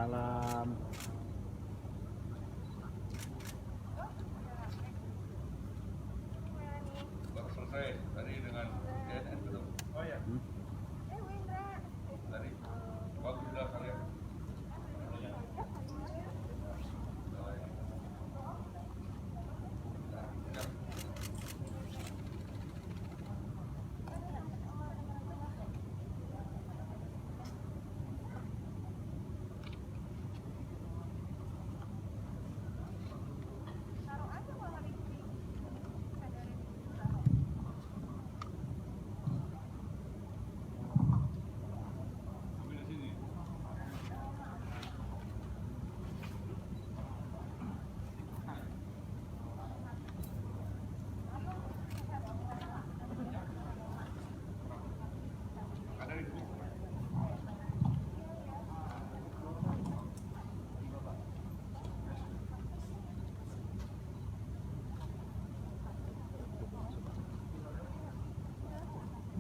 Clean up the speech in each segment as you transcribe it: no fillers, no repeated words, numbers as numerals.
Waalaikumsalam. Baru selesai tadi dengan CNN belum? Oh ya. Tadi bagus sudah kalian.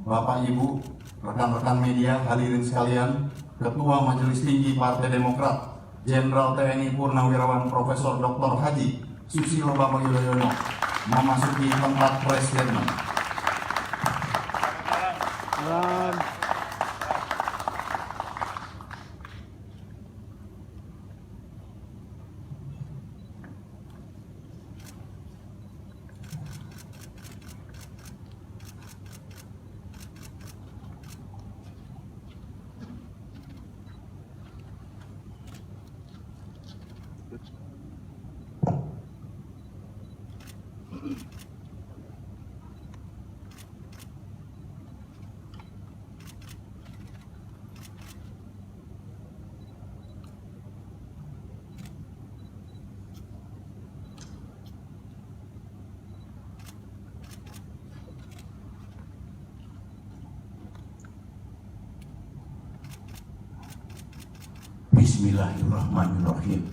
Bapak, Ibu, rekan-rekan media, hadirin sekalian, Ketua Majelis Tinggi Partai Demokrat, Jenderal TNI Purnawirawan Profesor Dr. Haji Susilo Bambang Yudhoyono memasuki tempat presiden. Salam. Bismillahirrahmanirrahim.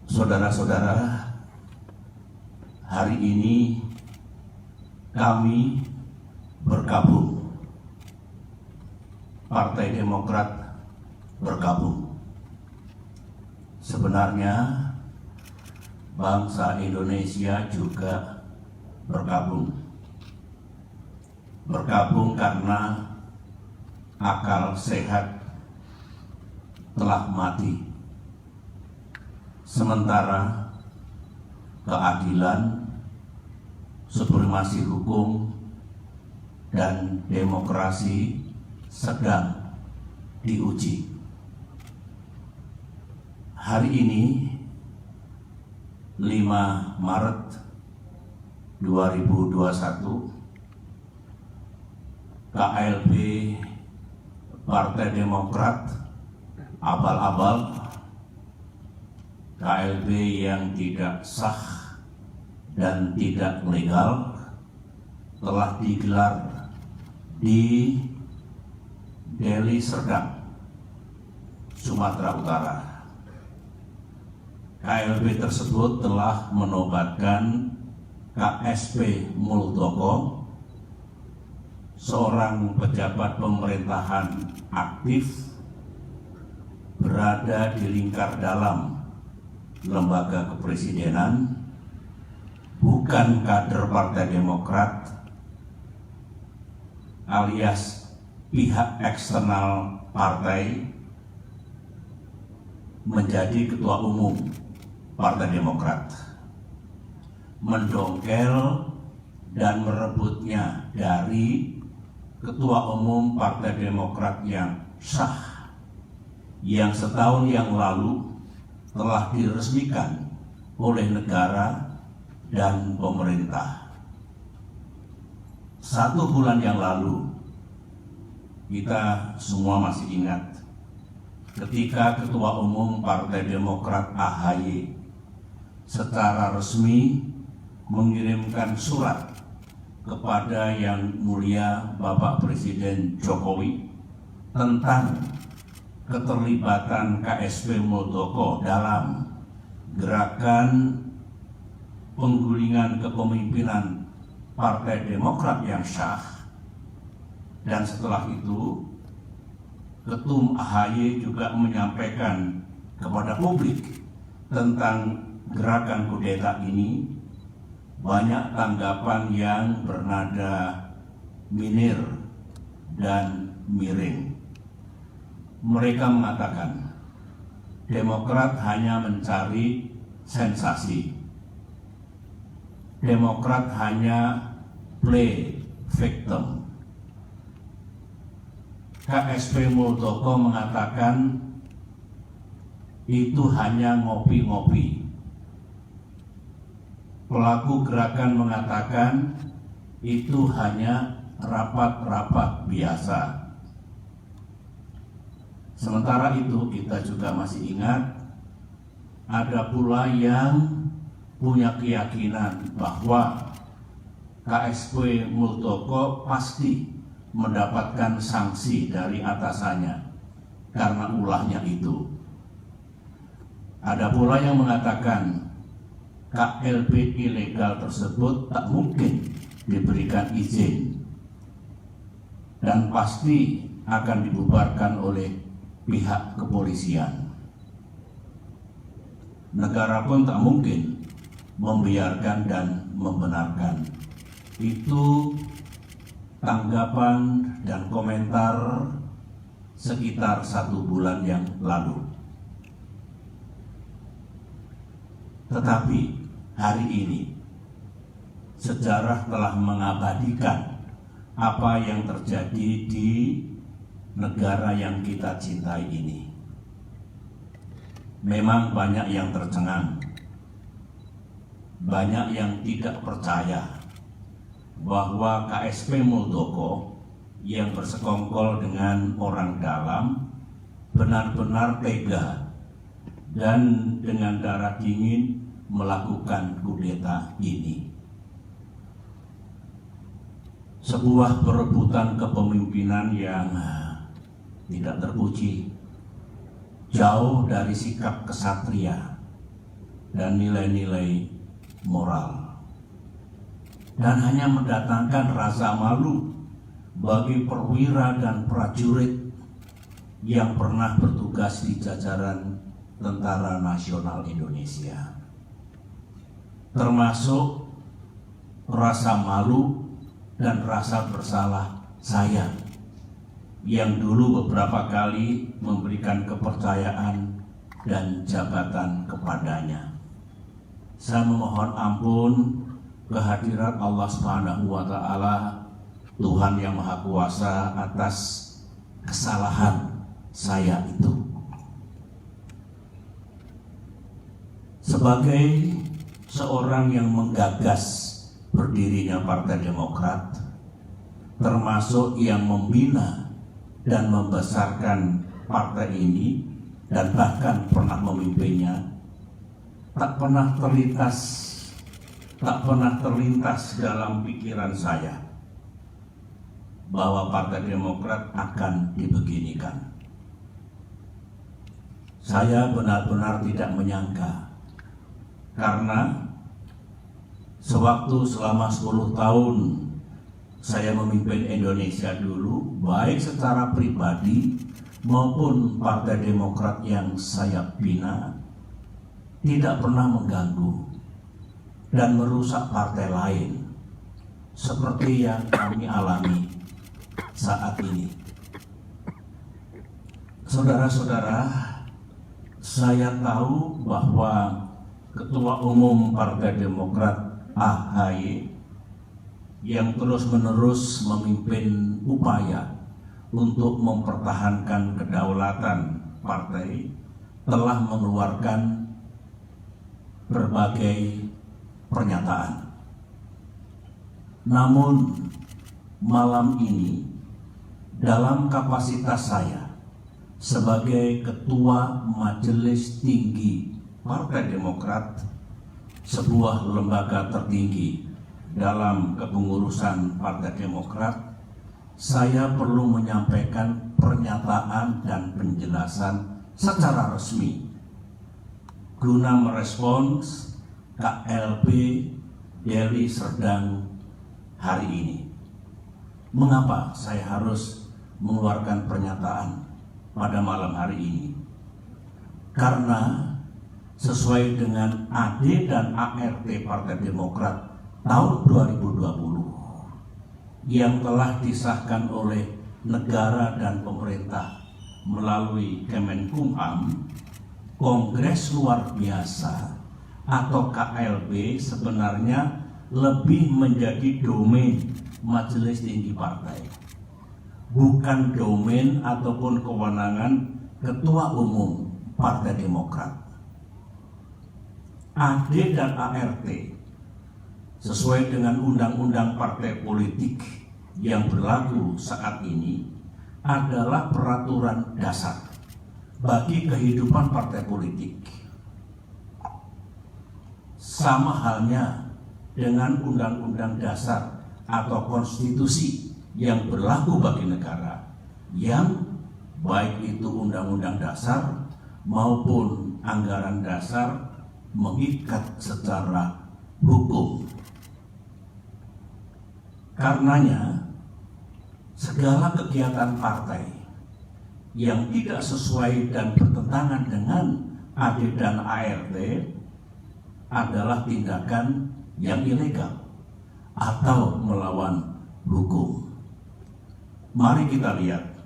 Saudara-saudara, hari ini kami bergabung. Partai Demokrat bergabung. Sebenarnya bangsa Indonesia juga bergabung. Bergabung karena akal sehat telah mati, sementara keadilan, supremasi hukum, dan demokrasi sedang diuji. Hari ini 5 Maret 2021, KLB Partai Demokrat abal-abal, KLB yang tidak sah dan tidak legal, telah digelar di Deli Serdang, Sumatera Utara. KLB tersebut telah menobatkan KSP Muldoko, seorang pejabat pemerintahan aktif berada di lingkar dalam lembaga kepresidenan, bukan kader Partai Demokrat, alias pihak eksternal partai, menjadi ketua umum Partai Demokrat, mendongkel dan merebutnya dari ketua umum Partai Demokrat yang sah, yang setahun yang lalu telah diresmikan oleh negara dan pemerintah. 1 bulan yang lalu, kita semua masih ingat ketika Ketua Umum Partai Demokrat AHY secara resmi mengirimkan surat kepada Yang Mulia Bapak Presiden Jokowi tentang keterlibatan KSP Muldoko dalam gerakan penggulingan kepemimpinan Partai Demokrat yang sah. Dan setelah itu Ketum AHY juga menyampaikan kepada publik tentang gerakan kudeta ini, banyak tanggapan yang bernada minir dan miring. Mereka mengatakan Demokrat hanya mencari sensasi. Demokrat hanya play victim. KSP Muldoko mengatakan itu hanya ngopi-ngopi. Pelaku gerakan mengatakan itu hanya rapat-rapat biasa. Sementara itu kita juga masih ingat ada pula yang punya keyakinan bahwa KSP Muldoko pasti mendapatkan sanksi dari atasannya karena ulahnya itu. Ada pula yang mengatakan KLP ilegal tersebut tak mungkin diberikan izin dan pasti akan dibubarkan oleh pihak kepolisian. Negara pun tak mungkin membiarkan dan membenarkan. Itu tanggapan dan komentar sekitar 1 bulan yang lalu. Tetapi hari ini sejarah telah mengabadikan apa yang terjadi di negara yang kita cintai ini. Memang banyak yang tercengang, banyak yang tidak percaya bahwa KSP Muldoko yang bersekongkol dengan orang dalam benar-benar tega dan dengan darah dingin melakukan kudeta ini. Sebuah perebutan kepemimpinan yang tidak terpuji, jauh dari sikap kesatria dan nilai-nilai moral, dan hanya mendatangkan rasa malu bagi perwira dan prajurit yang pernah bertugas di jajaran Tentara Nasional Indonesia, termasuk rasa malu dan rasa bersalah saya yang dulu beberapa kali memberikan kepercayaan dan jabatan kepadanya. Saya memohon ampun kehadirat Allah Subhanahu wa Ta'ala, Tuhan yang Maha Kuasa, atas kesalahan saya itu. Sebagai seorang yang menggagas berdirinya Partai Demokrat, termasuk yang membina dan membesarkan partai ini dan bahkan pernah memimpinnya, tak pernah terlintas dalam pikiran saya bahwa Partai Demokrat akan dibeginikan. Saya benar-benar tidak menyangka, karena sewaktu selama 10 tahun saya memimpin Indonesia dulu, baik secara pribadi maupun Partai Demokrat yang saya bina, tidak pernah mengganggu dan merusak partai lain seperti yang kami alami saat ini. Saudara-saudara, saya tahu bahwa Ketua Umum Partai Demokrat AHY yang terus-menerus memimpin upaya untuk mempertahankan kedaulatan partai telah mengeluarkan berbagai pernyataan. Namun malam ini, dalam kapasitas saya sebagai Ketua Majelis Tinggi Partai Demokrat, sebuah lembaga tertinggi dalam kepengurusan Partai Demokrat, saya perlu menyampaikan pernyataan dan penjelasan secara resmi guna merespons KLP Deli Serdang hari ini. Mengapa saya harus mengeluarkan pernyataan? pada malam hari ini. Karena sesuai dengan AD dan ART Partai Demokrat tahun 2020 yang telah disahkan oleh negara dan pemerintah melalui Kemenkumham, Kongres Luar Biasa atau KLB sebenarnya lebih menjadi domain Majelis Tinggi Partai, bukan domain ataupun kewenangan Ketua Umum Partai Demokrat. AD dan ART sesuai dengan undang-undang partai politik yang berlaku saat ini adalah peraturan dasar bagi kehidupan partai politik. Sama halnya dengan undang-undang dasar atau konstitusi yang berlaku bagi negara, yang baik itu undang-undang dasar maupun anggaran dasar mengikat secara hukum. Karenanya, segala kegiatan partai yang tidak sesuai dan bertentangan dengan AD dan ART adalah tindakan yang ilegal atau melawan hukum. Mari kita lihat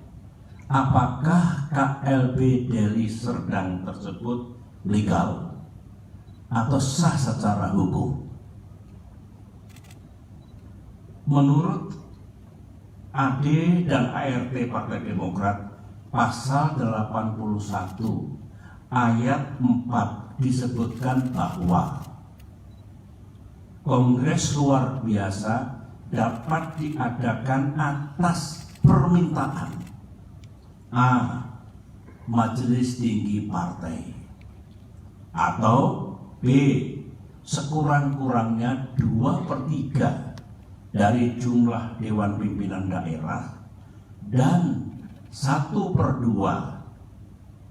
apakah KLB Deli Serdang tersebut legal atau sah secara hukum. Menurut AD dan ART Partai Demokrat pasal 81 ayat 4 disebutkan bahwa Kongres Luar Biasa dapat diadakan atas permintaan A. Majelis Tinggi Partai, atau B. sekurang-kurangnya 2/3 dari jumlah Dewan Pimpinan Daerah dan 1/2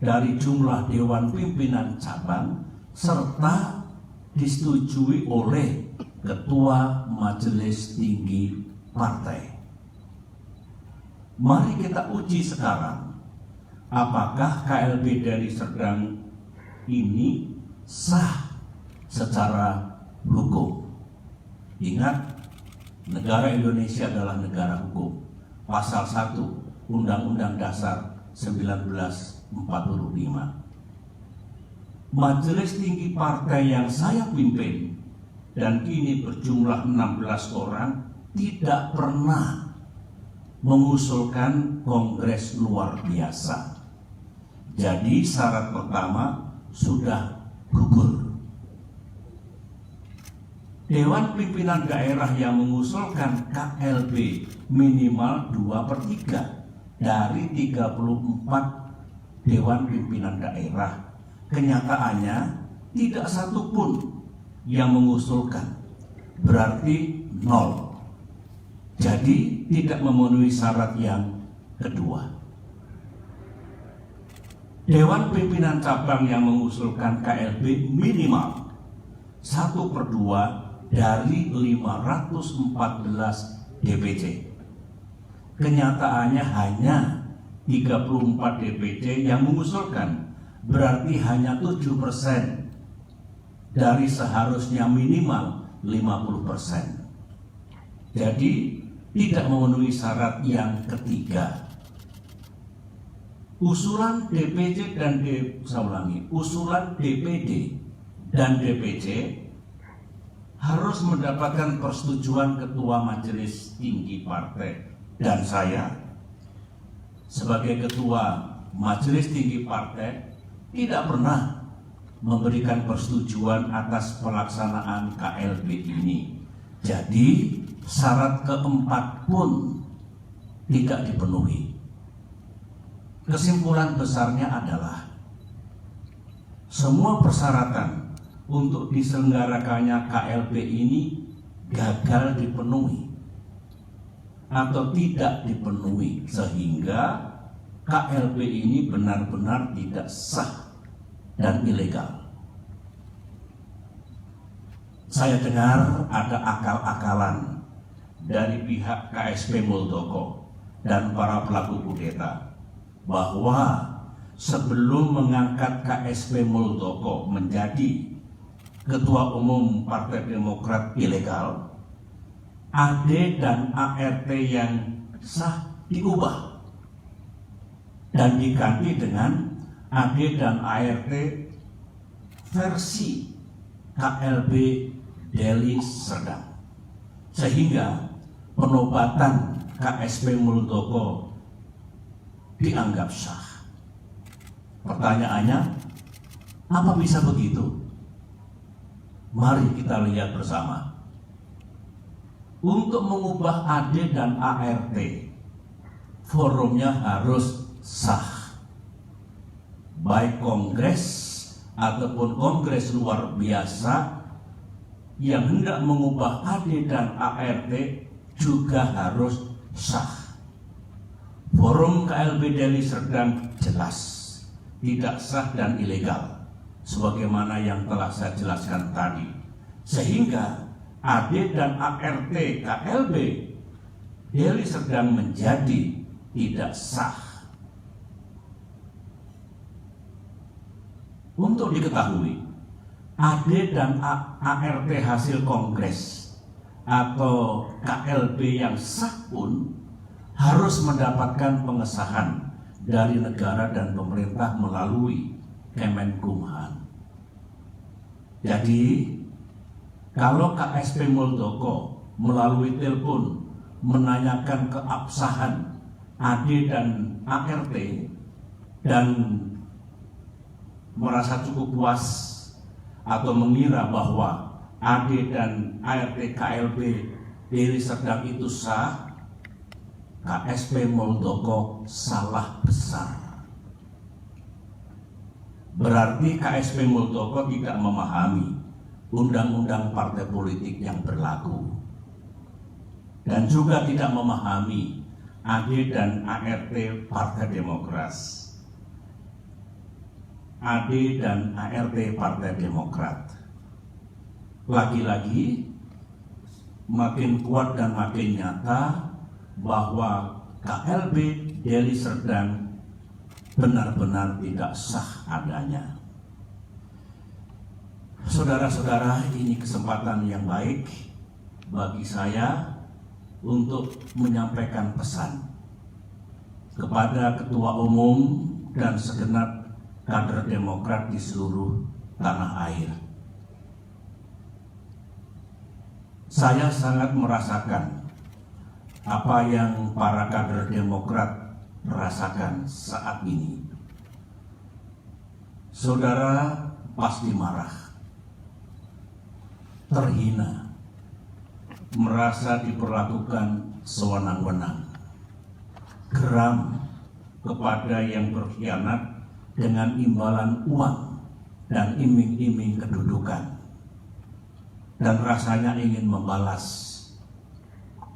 dari jumlah Dewan Pimpinan Cabang serta disetujui oleh Ketua Majelis Tinggi Partai. Mari kita uji sekarang apakah KLB Deli Serdang ini sah secara hukum. Ingat, negara Indonesia adalah negara hukum. Pasal 1 Undang-Undang Dasar 1945. Majelis Tinggi Partai yang saya pimpin dan kini berjumlah 16 orang tidak pernah mengusulkan Kongres Luar Biasa. Jadi syarat pertama sudah gugur. Dewan Pimpinan Daerah yang mengusulkan KLB minimal 2/3 dari 34 Dewan Pimpinan Daerah. Kenyataannya tidak satupun yang mengusulkan, berarti 0. Jadi tidak memenuhi syarat yang kedua. Dewan Pimpinan Cabang yang mengusulkan KLB minimal 1/2 dari 514 DPC. Kenyataannya hanya 34 DPC yang mengusulkan, berarti hanya 7% dari seharusnya minimal 50%. Jadi tidak memenuhi syarat yang ketiga. Usulan DPD dan DPC harus mendapatkan persetujuan Ketua Majelis Tinggi Partai, dan saya sebagai Ketua Majelis Tinggi Partai tidak pernah memberikan persetujuan atas pelaksanaan KLB ini. Jadi syarat keempat pun tidak dipenuhi. Kesimpulan besarnya adalah semua persyaratan untuk diselenggarakannya KLB ini gagal dipenuhi atau tidak dipenuhi, sehingga KLB ini benar-benar tidak sah dan ilegal. Saya dengar ada akal-akalan dari pihak KSP Muldoko dan para pelaku kudeta bahwa sebelum mengangkat KSP Muldoko menjadi Ketua Umum Partai Demokrat ilegal, AD dan ART yang sah diubah dan diganti dengan AD dan ART versi KLB Deli Serdang, sehingga penobatan KSP Muldoko dianggap sah. Pertanyaannya, apa bisa begitu? Mari kita lihat bersama. Untuk mengubah AD dan ART, forumnya harus sah. Baik kongres ataupun kongres luar biasa yang hendak mengubah AD dan ART juga harus sah. Forum KLB Deli Serdang jelas tidak sah dan ilegal, sebagaimana yang telah saya jelaskan tadi, sehingga AD dan ART KLB Deli Serdang menjadi tidak sah. Untuk diketahui, AD dan ART hasil kongres atau KLB yang sah pun harus mendapatkan pengesahan dari negara dan pemerintah melalui Kemenkumham. Jadi, kalau KSP Muldoko melalui telepon menanyakan keabsahan AD dan ART dan merasa cukup puas atau mengira bahwa AD dan ART KLB Deli Serdang itu sah, KSP Muldoko salah besar. Berarti KSP Muldoko tidak memahami undang-undang partai politik yang berlaku dan juga tidak memahami AD dan ART Partai Demokrat. AD dan ART Partai Demokrat lagi-lagi makin kuat dan makin nyata bahwa KLB Deli Serdang benar-benar tidak sah adanya. Saudara-saudara, ini kesempatan yang baik bagi saya untuk menyampaikan pesan kepada Ketua Umum dan segenap kader Demokrat di seluruh tanah air. Saya sangat merasakan apa yang para kader Demokrat rasakan saat ini. Saudara pasti marah, terhina, merasa diperlakukan sewenang-wenang, geram kepada yang berkhianat dengan imbalan uang dan iming-iming kedudukan, dan rasanya ingin membalas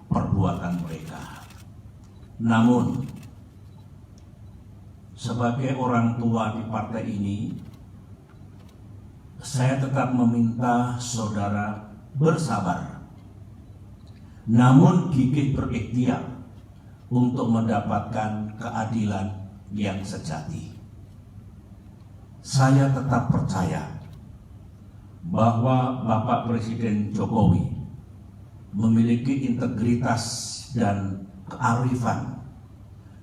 perbuatan mereka. Namun, sebagai orang tua di partai ini, saya tetap meminta saudara bersabar, namun gigih berikhtiar untuk mendapatkan keadilan yang sejati. Saya tetap percaya bahwa Bapak Presiden Jokowi memiliki integritas dan kearifan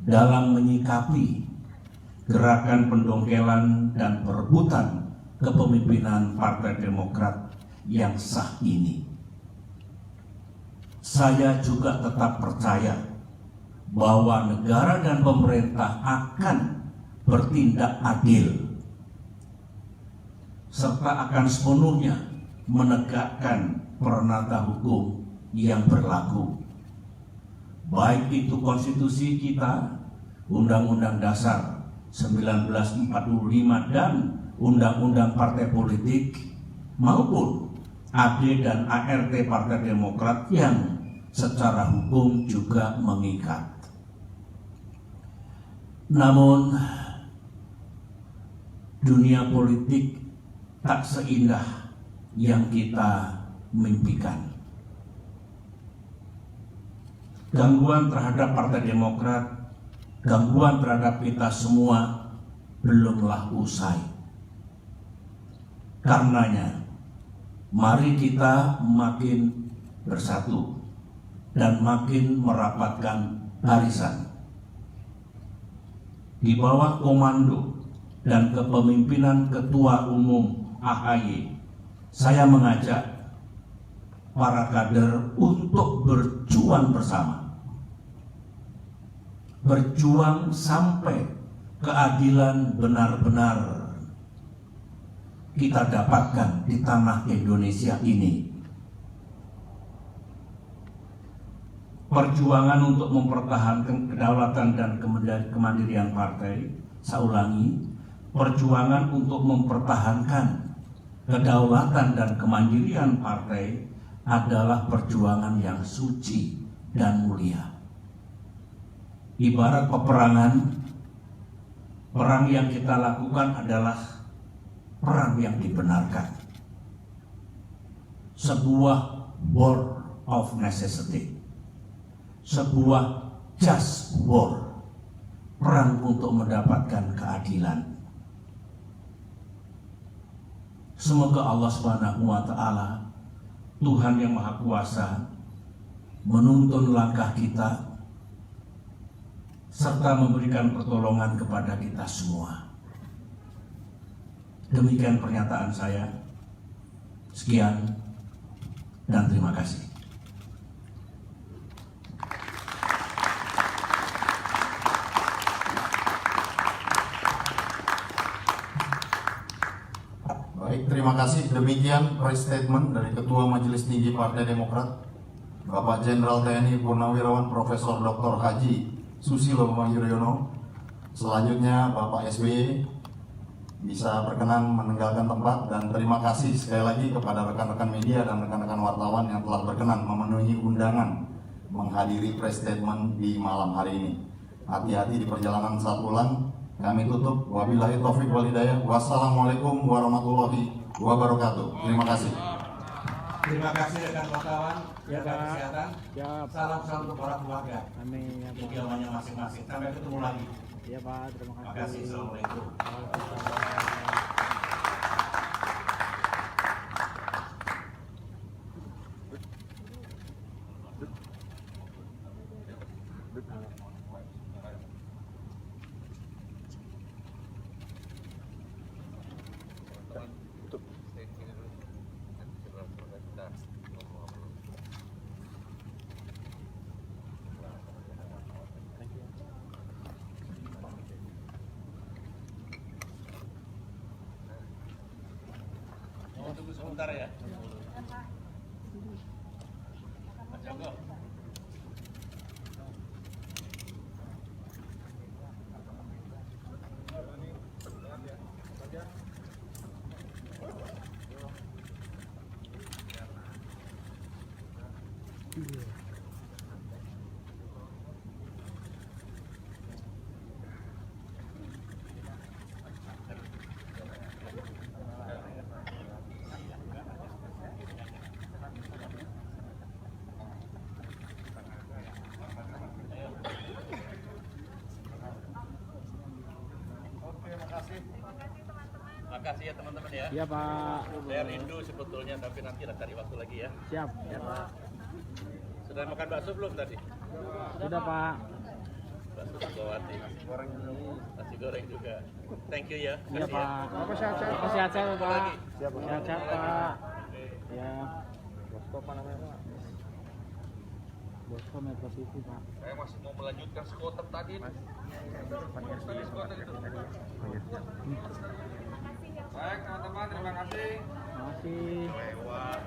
dalam menyikapi gerakan pendongkelan dan perebutan kepemimpinan Partai Demokrat yang sah ini. Saya juga tetap percaya bahwa negara dan pemerintah akan bertindak adil serta akan sepenuhnya menegakkan peranata hukum yang berlaku, baik itu konstitusi kita, Undang-Undang Dasar 1945 dan Undang-Undang Partai Politik, maupun AD dan ART Partai Demokrat yang secara hukum juga mengikat. Namun dunia politik tak seindah yang kita mimpikan. Gangguan terhadap Partai Demokrat, gangguan terhadap kita semua belumlah usai. Karenanya, mari kita makin bersatu dan makin merapatkan barisan. Di bawah komando dan kepemimpinan Ketua Umum AHY, saya mengajak para kader untuk berjuang bersama. Berjuang sampai keadilan benar-benar kita dapatkan di tanah Indonesia ini. Perjuangan untuk mempertahankan kedaulatan dan kemandirian partai, saya ulangi, perjuangan untuk mempertahankan kedaulatan dan kemandirian partai adalah perjuangan yang suci dan mulia. Ibarat peperangan, perang yang kita lakukan adalah perang yang dibenarkan. Sebuah war of necessity. Sebuah just war. Perang untuk mendapatkan keadilan. Semoga Allah Subhanahu wa Ta'ala, Tuhan yang Maha Kuasa, menuntun langkah kita serta memberikan pertolongan kepada kita semua. Demikian pernyataan saya. Sekian dan terima kasih. Baik, terima kasih. Demikian press statement dari Ketua Majelis Tinggi Partai Demokrat, Bapak Jenderal TNI Purnawirawan Profesor Dr. Haji Susilo Bambang Yudhoyono. Selanjutnya Bapak SBY bisa berkenan meninggalkan tempat, dan terima kasih sekali lagi kepada rekan-rekan media dan rekan-rekan wartawan yang telah berkenan memenuhi undangan menghadiri press statement di malam hari ini. Hati-hati di perjalanan saat pulang. Kami tutup. Wabillahi taufiq wal hidayah. Wassalamualaikum warahmatullahi wabarakatuh. Terima kasih. Terima kasih rekan wartawan, jaga kesehatan. Salam untuk para keluarga. Amin. Di kediamannya masing-masing. Sampai ketemu lagi. Iya Pak, terima kasih. Terima kasih. Assalamualaikum. Tunggu sebentar ya. Mas Joko. Makasih ya teman-teman ya. Iya Pak. Saya rindu sebetulnya, tapi nanti lah cari waktu lagi ya. Siap. Ya Pak. Sudah makan bakso belum tadi? Sudah Pak. Bakso Sukawati. Nasi goreng juga. Thank you ya. Iya Kasih ya. Pak. Bapak sehat-sehat. Bapak sehat-sehat Pak. Lagi. Sehat-sehat Pak. Ya. Bosko apa namanya Pak? Bosko Metro TV Pak. Saya masih mau melanjutkan skuter tadi. Skuter itu. Baik teman-teman, terima kasih. Terima kasih. Lewat.